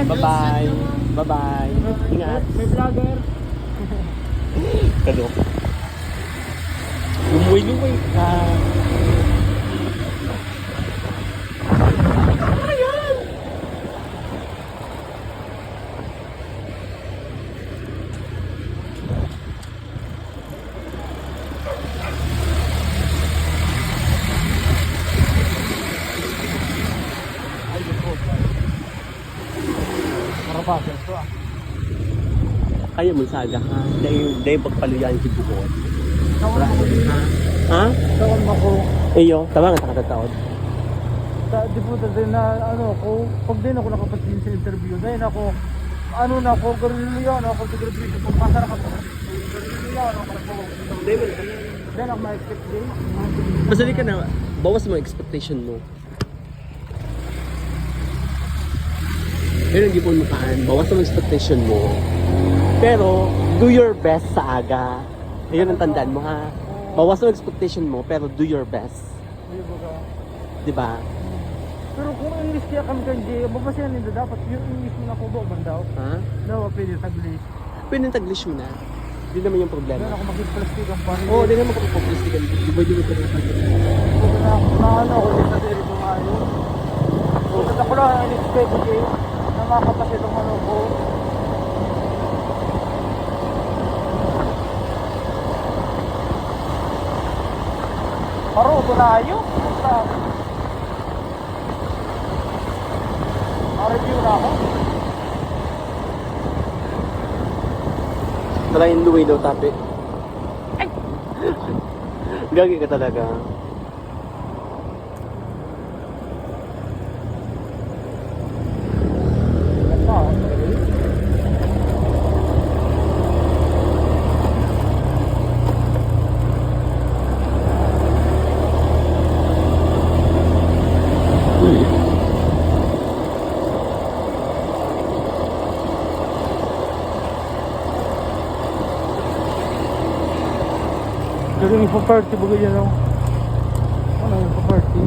Bye-bye. Bye-bye. Ingat. May vlogger. Kalok. Lumuwi-luwi ka. Marapasan ito ah. Kaya mo saga ha. Dahil pagpaluyan si Bukod. Tawan ako din. Ha? Tawan ako. Iyo, tama nga takatataod. Di po din na ano ako. Pag din ako nakapasin sa interview. Dahil ako, ano na ako, garilyo na ako sa graduation. Pag masarap ako. Garilyo na ako. Dahil ako ma-expect din. Masali ka na, bawas mo expectation mo. Pero hindi po makaan, bawas mo expectation mo. Pero, do your best sa aga. Ayun ang tandaan mo ha. Bawas mo expectation mo, pero do your best. Diba? Pero kung English kaya kami kanji, babasihan nito dapat yung English mo na ko ba bandaw? Ha? Daw, pwede Taglish. Pwede yung Taglish mo na. Hindi naman yung problema. Doon ako mag-plastic ang pari. Oo, hindi naman kapag-publicitan. Di ba yung Taglish? Na ano ako din sa diri tumayo. So, ako lang in-expect na makapasit ang ano ko. Paro, tunayo. Ma-review na ako. Talagang luwi daw tapi. Ay! Gagi ka talaga. Pero yung pa-party ba ganyan no? Ano yung pa-party?